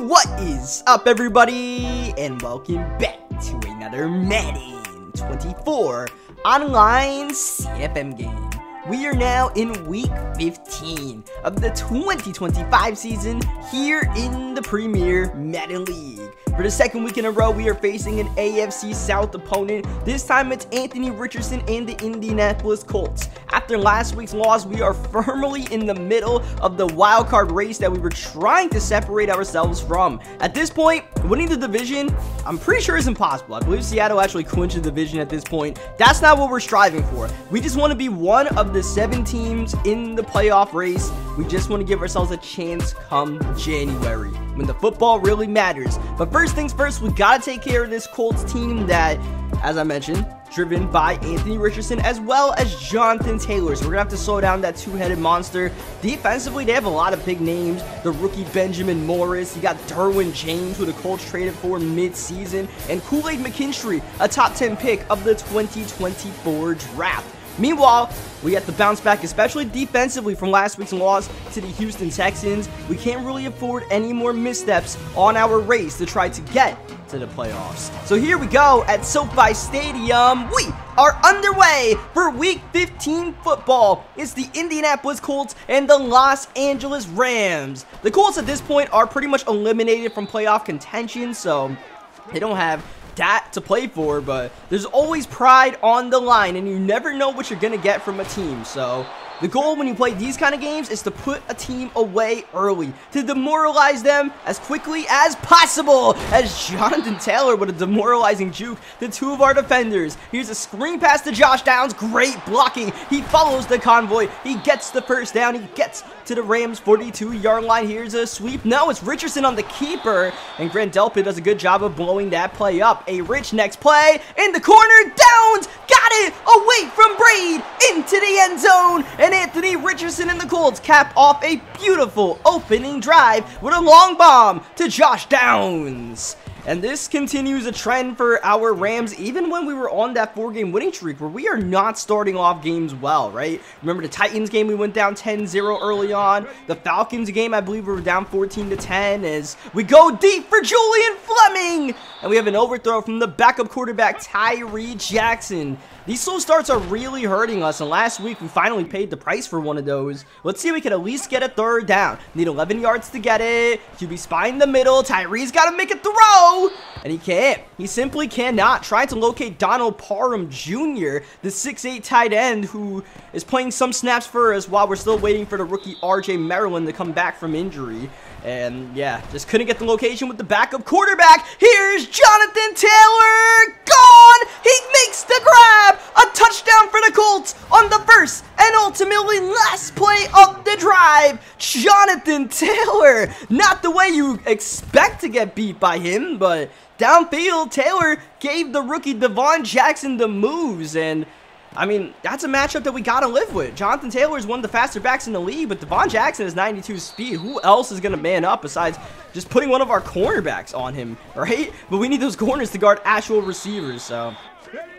What is up, everybody, and welcome back to another Madden 24 online CFM game. We are now in week 15 of the 2025 season here in the Premier Madden League. For the second week in a row, we are facing an AFC South opponent. This time it's Anthony Richardson and the Indianapolis Colts. After last week's loss, we are firmly in the middle of the wild card race that we were trying to separate ourselves from. At this point, winning the division, I'm pretty sure is impossible. I believe Seattle actually clinched the division at this point. That's not what we're striving for. We just want to be one of the 7 teams in the playoff race. We just want to give ourselves a chance come January, when the football really matters. But first things first, we got to take care of this Colts team that, as I mentioned, driven by Anthony Richardson as well as Jonathan Taylor. So we're going to have to slow down that two-headed monster. Defensively, they have a lot of big names. The rookie Benjamin Morris. You got Derwin James, who the Colts traded for mid-season. And Kool-Aid McKinstry, a top 10 pick of the 2024 draft. Meanwhile, we have to bounce back, especially defensively, from last week's loss to the Houston Texans. We can't really afford any more missteps on our race to try to get to the playoffs. So here we go at SoFi Stadium. We are underway for Week 15 football. It's the Indianapolis Colts and the Los Angeles Rams. The Colts at this point are pretty much eliminated from playoff contention, so they don't have that to play for, but there's always pride on the line, and you never know what you're gonna get from a team. So the goal when you play these kind of games is to put a team away early, to demoralize them as quickly as possible, as Jonathan Taylor with a demoralizing juke to 2 of our defenders. Here's a screen pass to Josh Downs. Great blocking. He follows the convoy. He gets the first down. He gets to the Rams 42-yard line. Here's a sweep. No, it's Richardson on the keeper, and Grant Delpit does a good job of blowing that play up. A rich next play in the corner. Downs got it away from Braid into the end zone, and Anthony Richardson and the Colts cap off a beautiful opening drive with a long bomb to Josh Downs. And this continues a trend for our Rams, even when we were on that 4-game winning streak, where we are not starting off games well, right? Remember the Titans game, we went down 10-0 early on. The Falcons game, I believe we were down 14-10 as we go deep for Julian Fleming. And we have an overthrow from the backup quarterback, Tyree Jackson. These slow starts are really hurting us, and last week we finally paid the price for one of those. Let's see if we can at least get a 3rd down. Need 11 yards to get it. QB spy in the middle. Tyree's got to make a throw, and he can't. He simply cannot. Trying to locate Donald Parham Jr., the 6'8 tight end who is playing some snaps for us while we're still waiting for the rookie RJ Maryland to come back from injury. And yeah, just couldn't get the location with the backup quarterback. Here's Jonathan Taylor. Gone. He makes the grab. A touchdown for the Colts on the first and ultimately last play of the drive. Jonathan Taylor. Not the way you expect to get beat by him, but downfield, Taylor gave the rookie Devon Jackson the moves, and I mean, that's a matchup that we got to live with. Jonathan Taylor is one of the faster backs in the league, but Devon Jackson has 92 speed. Who else is going to man up besides just putting one of our cornerbacks on him, right? But we need those corners to guard actual receivers, so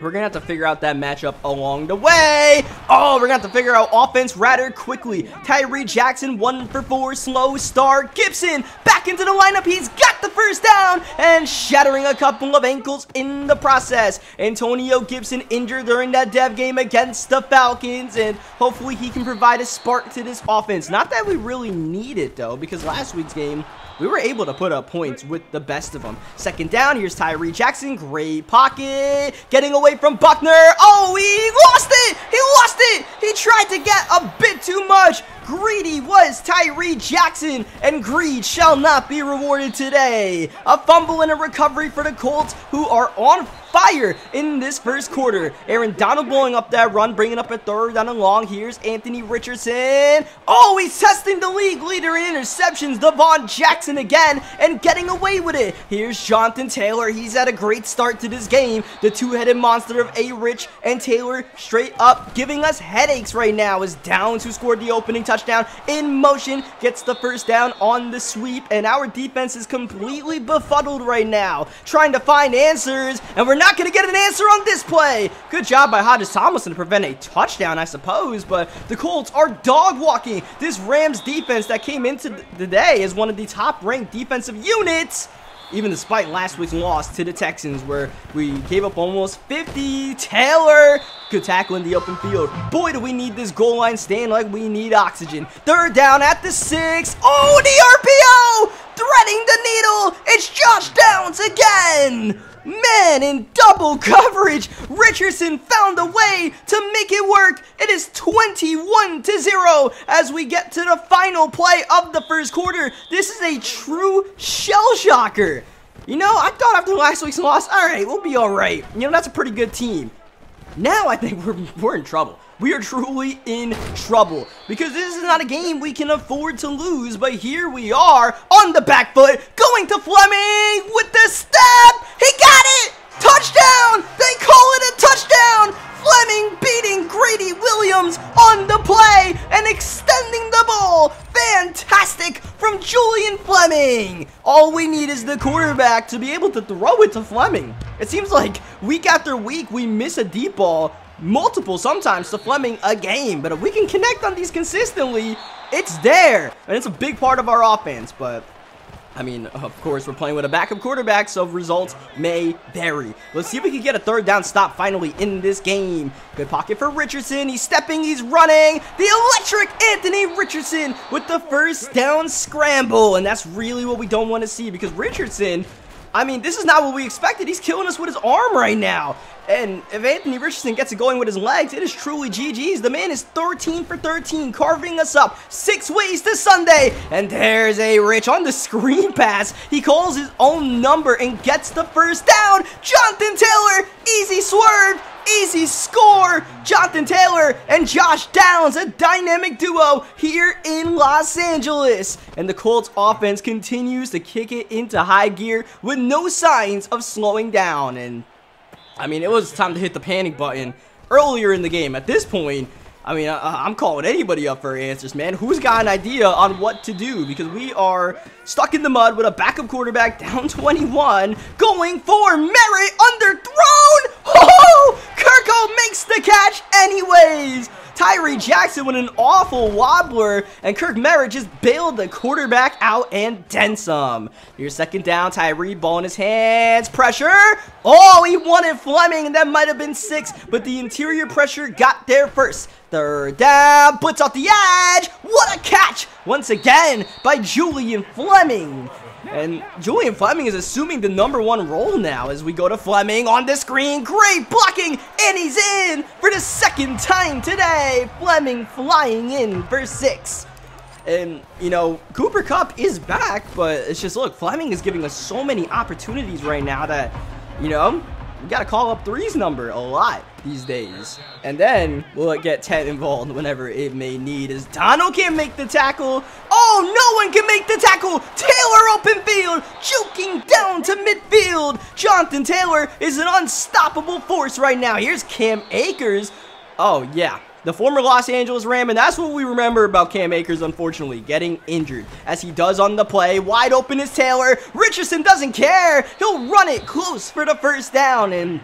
we're going to have to figure out that matchup along the way. Oh, we're going to have to figure out offense rather quickly. Tyree Jackson, 1 for 4, slow start. Gibson back into the lineup. He's got the first down and shattering a couple of ankles in the process. Antonio Gibson injured during that dev game against the Falcons, and hopefully he can provide a spark to this offense. Not that we really need it, though, because last week's game, we were able to put up points with the best of them. 2nd down, here's Tyree Jackson. Great pocket. Getting away from Buckner. Oh, he lost it. He lost it. He tried to get a bit too much. Greedy was Tyree Jackson, and greed shall not be rewarded today. A fumble and a recovery for the Colts, who are on fire in this first quarter. Aaron Donald blowing up that run, bringing up a 3rd down and long. Here's Anthony Richardson. Oh, he's testing the league leader in interceptions, Devon Jackson again, and getting away with it. Here's Jonathan Taylor. He's had a great start to this game. The two-headed monster of A. Rich and Taylor straight up giving us headaches right now, as Downs, who scored the opening touchdown, touchdown in motion, gets the first down on the sweep, and our defense is completely befuddled right now, trying to find answers, and we're not going to get an answer on this play. Good job by Hodges Tomlinson to prevent a touchdown, I suppose, but the Colts are dog walking this Rams defense that came into the day as one of the top-ranked defensive units, even despite last week's loss to the Texans, where we gave up almost 50. Taylor, good tackle in the open field. Boy, do we need this goal line stand like we need oxygen. Third down at the 6. Oh, the RPO! Threading the needle. It's Josh Downs again. Man, in double coverage, Richardson found a way to make it work. It is 21-0 as we get to the final play of the first quarter. This is a true shell shocker. You know, I thought after last week's loss, all right, we'll be all right. You know, that's a pretty good team. Now I think we're in trouble. We are truly in trouble because this is not a game we can afford to lose, but here we are on the back foot, going to Fleming with the step. He got it! Touchdown! They call it a touchdown! Fleming beating Grady Williams on the play and extending the ball. Fantastic from Julian Fleming. All we need is the quarterback to be able to throw it to Fleming. It seems like week after week we miss a deep ball, multiple sometimes, to Fleming a game. But if we can connect on these consistently, it's there. And it's a big part of our offense. But I mean, of course, we're playing with a backup quarterback, so results may vary. Let's see if we can get a third down stop finally in this game. Good pocket for Richardson. He's stepping, he's running. The electric Anthony Richardson with the first down scramble. And that's really what we don't want to see because Richardson, I mean, this is not what we expected. He's killing us with his arm right now. And if Anthony Richardson gets it going with his legs, it is truly GG's. The man is 13 for 13, carving us up 6 ways to Sunday. And there's a Rich on the screen pass. He calls his own number and gets the first down. Jonathan Taylor, easy swerve, easy score. Jonathan Taylor and Josh Downs, a dynamic duo here in Los Angeles. And the Colts offense continues to kick it into high gear with no signs of slowing down. And I mean, it was time to hit the panic button earlier in the game. At this point, I mean, I'm calling anybody up for answers, man. Who's got an idea on what to do? Because we are stuck in the mud with a backup quarterback down 21, going for Merritt, underthrown. Oh, Kirko makes the catch anyways. Tyree Jackson with an awful wobbler, and Kirk Merritt just bailed the quarterback out and then some. Here's second down, Tyree, ball in his hands, pressure. Oh, he wanted Fleming, and that might have been 6, but the interior pressure got there first. Third down, blitz off the edge. What a catch once again by Julian Fleming. And Julian Fleming is assuming the #1 role now as we go to Fleming on the screen. Great blocking, and he's in for the second time today. Fleming flying in for 6. And, you know, Cooper Kupp is back, but it's just, look, Fleming is giving us so many opportunities right now that, you know, we got to call up 3's number a lot these days. And then we'll get Ted involved whenever it may need, as Donald can't make the tackle. Oh, no one can make the tackle. Taylor open field, juking down to midfield. Jonathan Taylor is an unstoppable force right now. Here's Cam Akers. Oh, yeah. The former Los Angeles Ram, and that's what we remember about Cam Akers, unfortunately, getting injured, as he does on the play. Wide open is Taylor. Richardson doesn't care. He'll run it close for the first down, and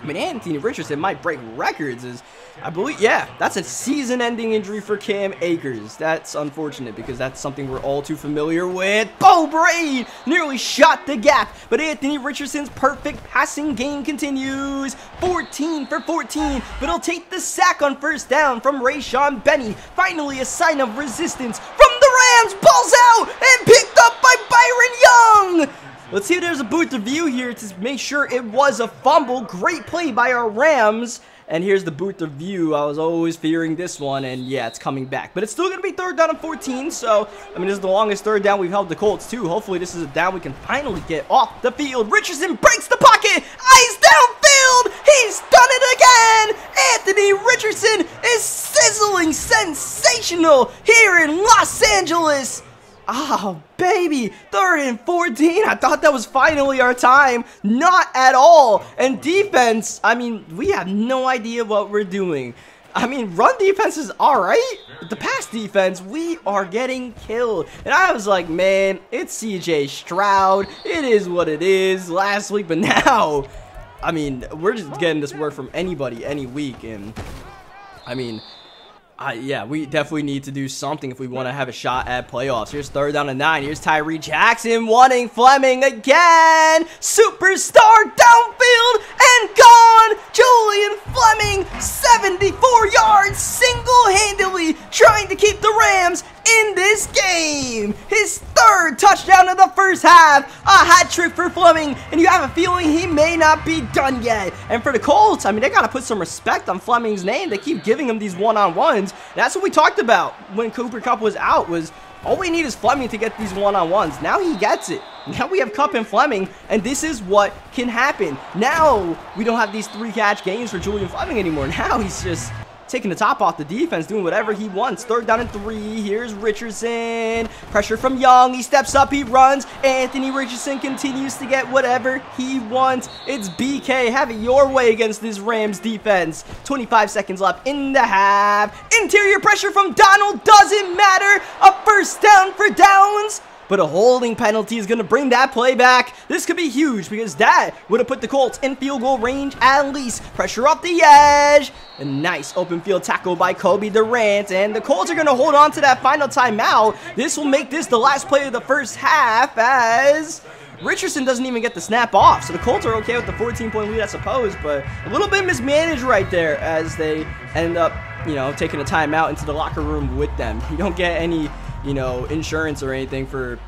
I mean, Anthony Richardson might break records, as I believe, yeah, that's a season-ending injury for Cam Akers. That's unfortunate because that's something we're all too familiar with. Bo Braid nearly shot the gap, but Anthony Richardson's perfect passing game continues. 14 for 14, but he'll take the sack on first down from Rayshon Benny. Finally, a sign of resistance from the Rams. Ball's out and picked up by Byron Young. Let's see if there's a booth review here to make sure it was a fumble. Great play by our Rams. And here's the booth review. I was always fearing this one, and yeah, it's coming back. But it's still going to be third down and 14, so, I mean, this is the longest third down we've held the Colts, too. Hopefully, this is a down we can finally get off the field. Richardson breaks the pocket. Eyes downfield. He's done it again. Anthony Richardson is sizzling sensational here in Los Angeles. Oh, baby, 3rd and 14. I thought that was finally our time. Not at all. And defense, I mean, we have no idea what we're doing. I mean, run defense is alright. The pass defense, we are getting killed. And I was like, man, it's CJ Stroud. It is what it is last week. But now, I mean, we're just getting this work from anybody, any week. And, I mean, yeah, we definitely need to do something if we want to have a shot at playoffs. Here's 3rd down and 9. Here's Tyree Jackson wanting Fleming again. Superstar downfield and gone. Julian Fleming, 74 yards, single-handedly trying to keep the Rams in this game. His 3rd touchdown of the first half. A hat trick for Fleming, and you have a feeling he may not be done yet. And for the Colts, I mean, they got to put some respect on Fleming's name. They keep giving him these one-on-ones. That's what we talked about when Cooper Kupp was out, was all we need is Fleming to get these one-on-ones. Now he gets it. Now we have Kupp and Fleming, and this is what can happen. Now we don't have these 3-catch games for Julian Fleming anymore. Now he's just taking the top off the defense, doing whatever he wants. 3rd down and 3. Here's Richardson. Pressure from Young. He steps up. He runs. Anthony Richardson continues to get whatever he wants. It's BK. Have it your way against this Rams defense. 25 seconds left in the half. Interior pressure from Donald. Doesn't matter. A first down for Downs. But a holding penalty is going to bring that play back. This could be huge because that would have put the Colts in field goal range at least. Pressure off the edge. A nice open field tackle by Kobe Durant. And the Colts are going to hold on to that final timeout. This will make this the last play of the first half as Richardson doesn't even get the snap off. So the Colts are okay with the 14-point lead, I suppose. But a little bit mismanaged right there as they end up, you know, taking a timeout into the locker room with them. You don't get any, you know, insurance or anything for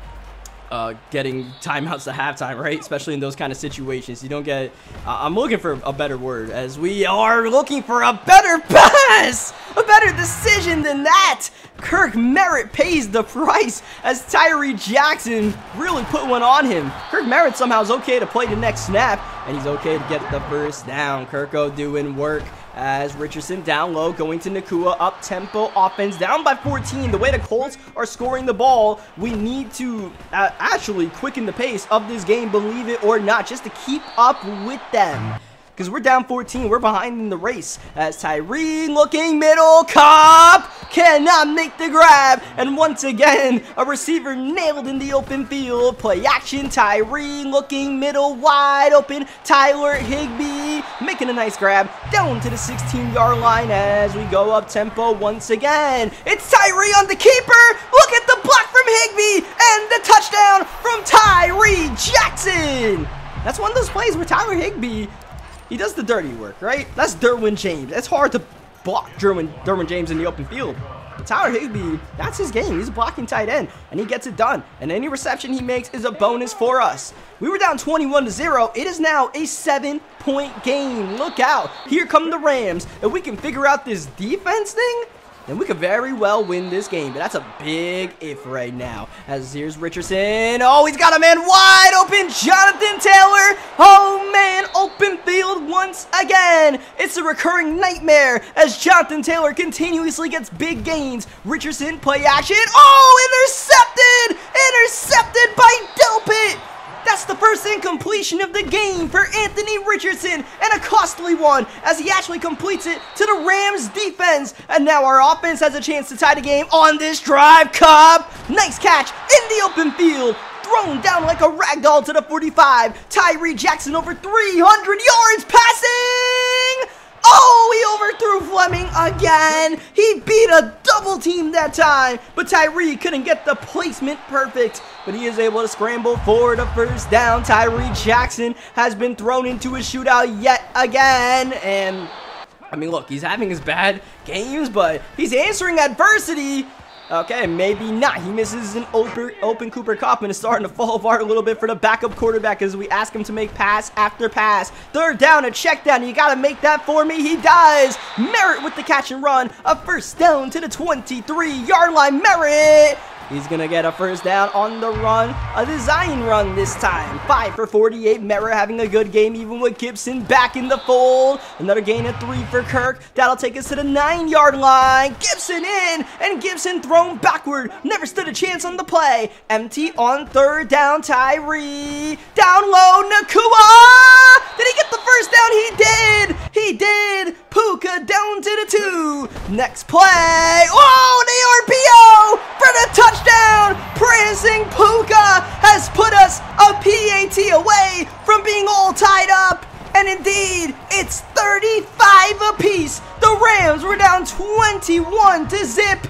getting timeouts at halftime, right? Especially in those kind of situations. You don't get, I'm looking for a better word, as we are looking for a better pass, a better decision than that. Kirk Merritt pays the price as Tyree Jackson really put one on him. Kirk Merritt somehow is okay to play the next snap, and he's okay to get the first down. Kirko doing work as Richardson down low, going to Nakua, up-tempo offense, down by 14. The way the Colts are scoring the ball, we need to actually quicken the pace of this game, believe it or not, just to keep up with them. Because we're down 14, we're behind in the race. As Tyree looking middle, Kupp cannot make the grab. And once again, a receiver nailed in the open field. Play action, Tyree looking middle, wide open. Tyler Higbee making a nice grab down to the 16-yard line as we go up tempo once again. It's Tyree on the keeper. Look at the block from Higbee and the touchdown from Tyree Jackson. That's one of those plays where Tyler Higbee, he does the dirty work, right? That's Derwin James. It's hard to block Derwin James in the open field. But Tyler Higbee, that's his game. He's a blocking tight end, and he gets it done. And any reception he makes is a bonus for us. We were down 21-0. It is now a 7-point game. Look out. Here come the Rams. If we can figure out this defense thing, then we could very well win this game. But that's a big if right now. As here's Richardson. Oh, he's got a man wide open. Jonathan Taylor. Oh, man. Open field once again. It's a recurring nightmare as Jonathan Taylor continuously gets big gains. Richardson, play action. Oh, intercepted. Intercepted by Delpit. That's the first incompletion of the game for Anthony Richardson, and a costly one as he actually completes it to the Rams defense. And now our offense has a chance to tie the game on this drive. Kupp, nice catch in the open field. Thrown down like a ragdoll to the 45. Tyree Jackson over 300 yards passing. Oh, he overthrew Fleming again. He beat a double team that time, but Tyree couldn't get the placement perfect. But he is able to scramble for the first down. Tyree Jackson has been thrown into a shootout yet again. And, I mean, look, he's having his bad games, but he's answering adversity. Okay, maybe not. He misses an open Cooper Kupp, and is starting to fall apart a little bit for the backup quarterback as we ask him to make pass after pass. 3rd down, a check down. You got to make that for me. He does. Merritt with the catch and run. A first down to the 23-yard line. Merritt. He's going to get a first down on the run. A design run this time. 5 for 48. Merritt having a good game even with Gibson back in the fold. Another gain of 3 for Kirk. That'll take us to the 9-yard line. Gibson in, and Gibson thrown backward. Never stood a chance on the play. Empty on 3rd down. Tyree. Down low. Nakua. Did he get the first down? He did. He did. Puka down to the 2. Next play. Oh, the RPO for the touchdown. Prancing Puka has put us a PAT away from being all tied up. And indeed, it's 35 apiece. The Rams were down 21 to zip.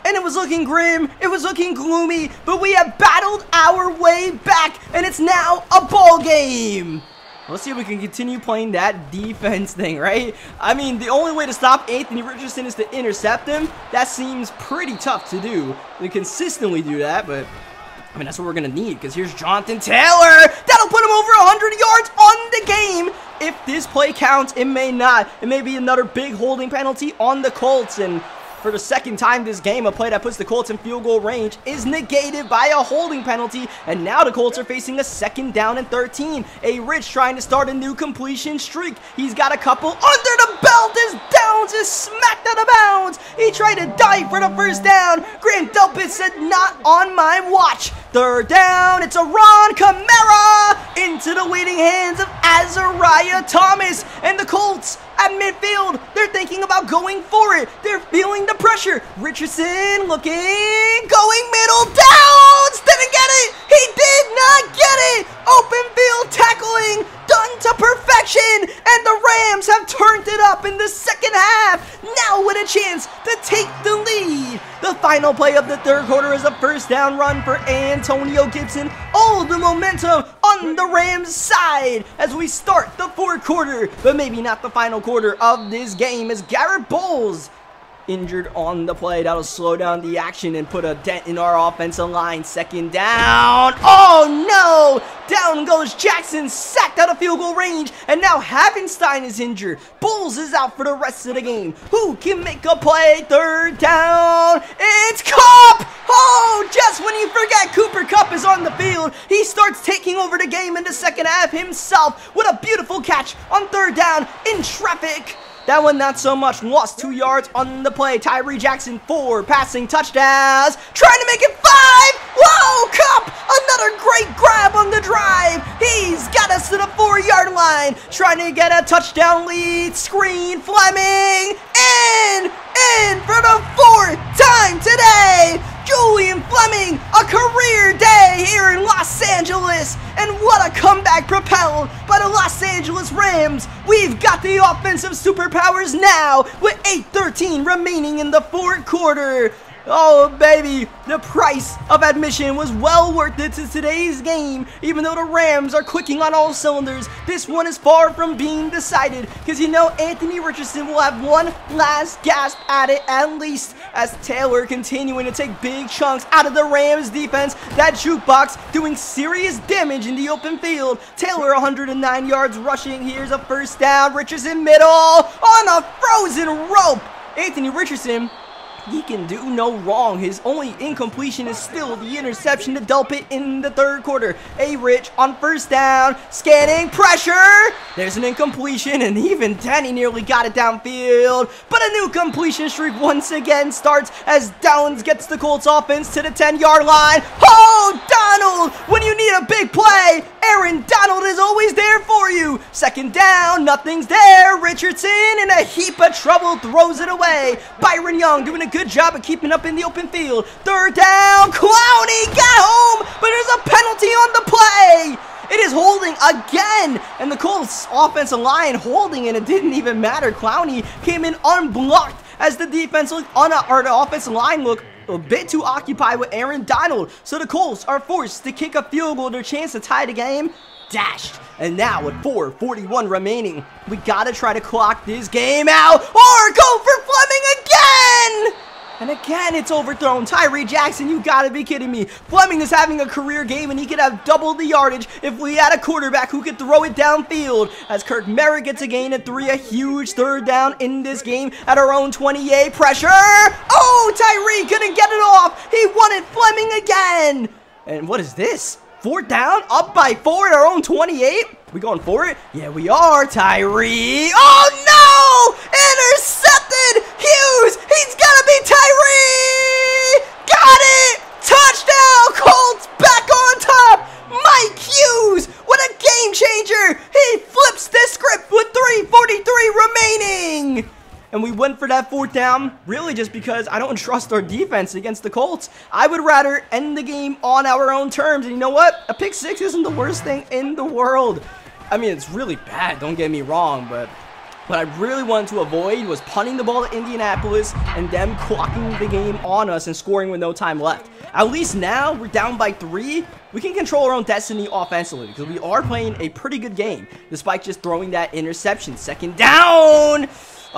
And it was looking grim, it was looking gloomy, but we have battled our way back, and it's now a ball game. Let's see if we can continue playing that defense thing, right? I mean, the only way to stop Anthony Richardson is to intercept him. That seems pretty tough to do. We consistently do that, but I mean, that's what we're going to need, because here's Jonathan Taylor. That'll put him over 100 yards on the game. If this play counts, it may not. It may be another big holding penalty on the Colts, and for the second time this game, a play that puts the Colts in field goal range is negated by a holding penalty, and now the Colts are facing a 2nd down and 13. A Rich trying to start a new completion streak. He's got a couple under the belt as Downs is smacked out of bounds. He tried to dive for the 1st down. Grant Delpit said, not on my watch. 3rd down, it's a Ron Kamara into the waiting hands of Azariah Thomas, and the Colts at midfield, they're thinking about going for it. They're feeling the pressure. Richardson looking, going middle, Downs didn't get it. He did not get it. Open field tackling done to perfection, and the Rams have turned it up in the 2nd half. Now with a chance to take the lead. The final play of the 3rd quarter is a 1st down run for Antonio Gibson. All the momentum on the Rams side as we start the 4th quarter, but maybe not the final quarter of this game, as Garrett Bowles injured on the play. That'll slow down the action and put a dent in our offensive line. 2nd down. Oh no! Down goes Jackson, sacked out of field goal range, and now Havenstein is injured. Bowles is out for the rest of the game. Who can make a play? 3rd down. It's Kupp! Oh, just when you forget Cooper Kupp is on the field, he starts taking over the game in the 2nd half himself with a beautiful catch on 3rd down in traffic. That one not so much. Lost 2 yards on the play. Tyree Jackson, 4 passing touchdowns. Trying to make it 5. Whoa, Kupp! Another great grab on the drive. He's got us to the 4-yard line. Trying to get a touchdown lead. Screen, Fleming. In for the 4th time today. Julian Fleming, a career day here in Los Angeles. And what a comeback propelled by the Los Angeles Rams. We've got the offensive superpowers now with 8:13 remaining in the 4th quarter. Oh, baby, the price of admission was well worth it to today's game. Even though the Rams are clicking on all cylinders, this one is far from being decided, because you know Anthony Richardson will have one last gasp at it at least, as Taylor continuing to take big chunks out of the Rams defense. That jukebox doing serious damage in the open field. Taylor 109 yards rushing. Here's a 1st down. Richardson middle on a frozen rope. Anthony Richardson, he can do no wrong. His only incompletion is still the interception to Delpit in the 3rd quarter. A-Rich on 1st down, scanning, pressure. There's an incompletion, and even then he nearly got it downfield. But a new completion streak once again starts as Downs gets the Colts offense to the 10-yard line. Oh, Donald, when you need a big play, Aaron Donald is always there for you. 2nd down, nothing's there. Richardson in a heap of trouble, throws it away. Byron Young doing a good job of keeping up in the open field. 3rd down, Clowney got home, but there's a penalty on the play. It is holding again, and the Colts offensive line holding, and it didn't even matter. Clowney came in unblocked as the defense looked or the offensive line looked a bit too occupied with Aaron Donald. So the Colts are forced to kick a field goal. Their chance to tie the game dashed. And now with 4:41 remaining, we gotta try to clock this game out or go for Fleming again. And again, it's overthrown. Tyree Jackson, you gotta be kidding me. Fleming is having a career game, and he could have doubled the yardage if we had a quarterback who could throw it downfield. As Kirk Merritt gets a gain of 3, a huge 3rd down in this game at our own 28. Pressure! Oh, Tyree couldn't get it off. He wanted Fleming again. And what is this? 4th down, up by 4 at our own 28. We going for it? Yeah, we are. Tyree. Oh, no! Intercepted! Hughes! He's gotta be Tyree! Got it! Touchdown! Colts back on top! Mike Hughes! What a game changer! He flips the script with 3:43 remaining! went for that 4th down, really just because I don't trust our defense against the Colts. I would rather end the game on our own terms. And you know what? A pick 6 isn't the worst thing in the world. I mean, it's really bad, don't get me wrong, but what I really wanted to avoid was punting the ball to Indianapolis and them clocking the game on us and scoring with no time left. At least now, we're down by 3. We can control our own destiny offensively because we are playing a pretty good game, despite just throwing that interception. 2nd down!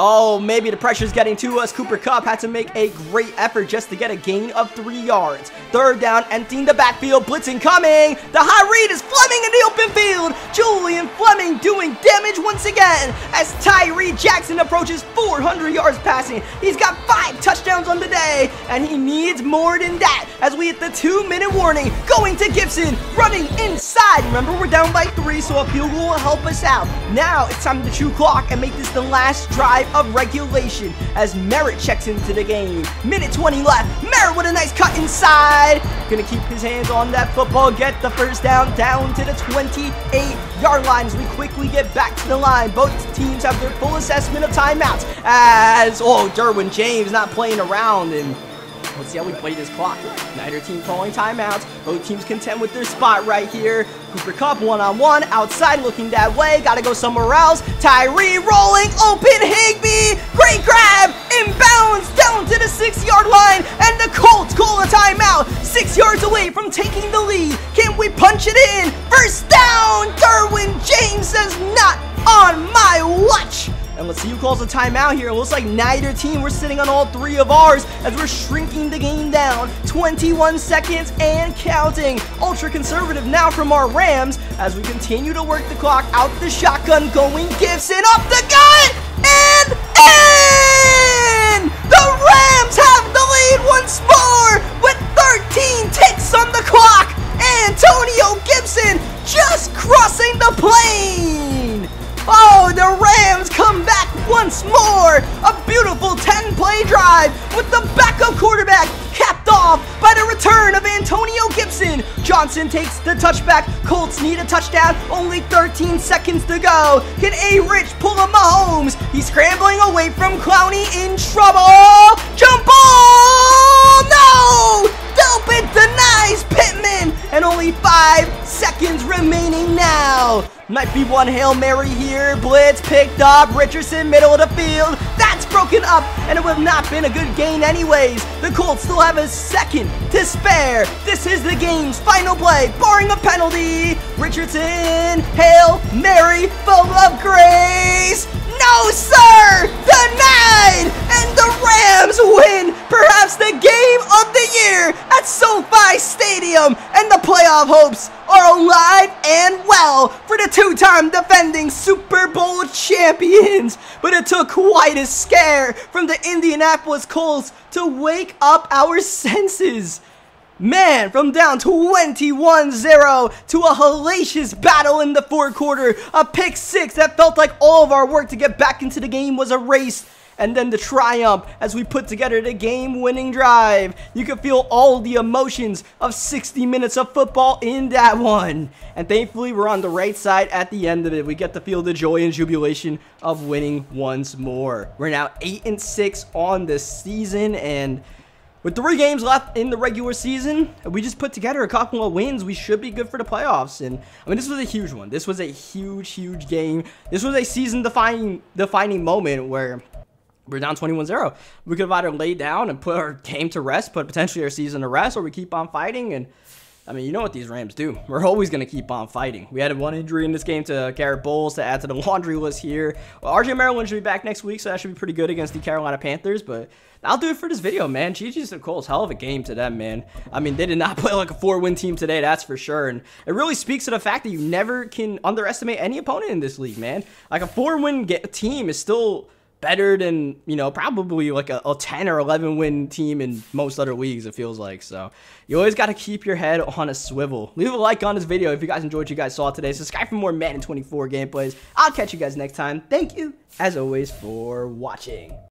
Oh, maybe the pressure's getting to us. Cooper Kupp had to make a great effort just to get a gain of 3 yards. 3rd down, emptying the backfield, blitzing coming. The high read is Fleming in the open field. Julian Fleming doing damage once again as Tyree Jackson approaches 400 yards passing. He's got 5 touchdowns on the day, and he needs more than that as we hit the 2-minute warning. Going to Gibson, running inside. Remember, we're down by 3, so a field goal will help us out. Now it's time to chew clock and make this the last drive of regulation as Merritt checks into the game. Minute 20 left. Merritt with a nice cut inside. Gonna keep his hands on that football. Get the 1st down to the 28-yard line as we quickly get back to the line. Both teams have their full assessment of timeouts as, Derwin James not playing around, and let's see how we play this clock. Neither team calling timeouts. Both teams content with their spot right here. Cooper Kupp one-on-one, outside looking that way. Gotta go somewhere else. Tyree rolling, open Higbee. Great grab, inbounds down to the 6-yard line. And the Colts call a timeout. 6 yards away from taking the lead. Can we punch it in? 1st down. Derwin James says not on my watch. And let's see who calls a timeout here. It looks like neither team. We're sitting on all 3 of ours as we're shrinking the game down. 21 seconds and counting. Ultra conservative now from our Rams as we continue to work the clock out the shotgun. Going Gibson up the gut and in! The Rams have the lead once more with 13 ticks on the clock. Antonio Gibson just crossing the plane. Oh, the Rams come back once more. A beautiful 10-play drive with the backup quarterback capped off by the return of Antonio Gibson. Johnson takes the touchback. Colts need a touchdown. Only 13 seconds to go. Can A-Rich pull a Mahomes? He's scrambling away from Clowney in trouble. Jump ball! No! Delpit denies Pittman. And only 5 seconds remaining now. Might be one Hail Mary here. Blitz picked up. Richardson, middle of the field. That's broken up, and it would have not been a good gain anyways. The Colts still have a second to spare. This is the game's final play, barring a penalty. Richardson, Hail Mary, full of grace. No, sir! Denied! And the Rams win perhaps the game of the year at SoFi Stadium. And the playoff hopes are alive and well for the 2-time defending Super Bowl champions. But it took quite a scare from the Indianapolis Colts to wake up our senses. Man, from down 21-0 to a hellacious battle in the 4th quarter. A pick 6 that felt like all of our work to get back into the game was erased. And then the triumph as we put together the game-winning drive. You could feel all the emotions of 60 minutes of football in that one. And thankfully, we're on the right side at the end of it. We get to feel the joy and jubilation of winning once more. We're now 8-6 on the season, and with 3 games left in the regular season, we just put together a couple of wins. We should be good for the playoffs. And I mean, this was a huge one. This was a huge game. This was a season-defining moment where we're down 21-0. We could have either laid down and put our game to rest, put potentially our season to rest, or we keep on fighting. And I mean, you know what these Rams do. We're always going to keep on fighting. We had 1 injury in this game to Garrett Bowles to add to the laundry list here. Well, RJ Maryland should be back next week, so that should be pretty good against the Carolina Panthers. But I'll do it for this video, man. GG's and Colts, hell of a game to them, man. I mean, they did not play like a 4-win team today, that's for sure. And it really speaks to the fact that you never can underestimate any opponent in this league, man. Like a 4-win team is still better than, you know, probably like a 10 or 11 win team in most other leagues, it feels like. So you always got to keep your head on a swivel. Leave a like on this video if you guys enjoyed what you guys saw today. Subscribe for more Madden 24 gameplays. I'll catch you guys next time. Thank you, as always, for watching.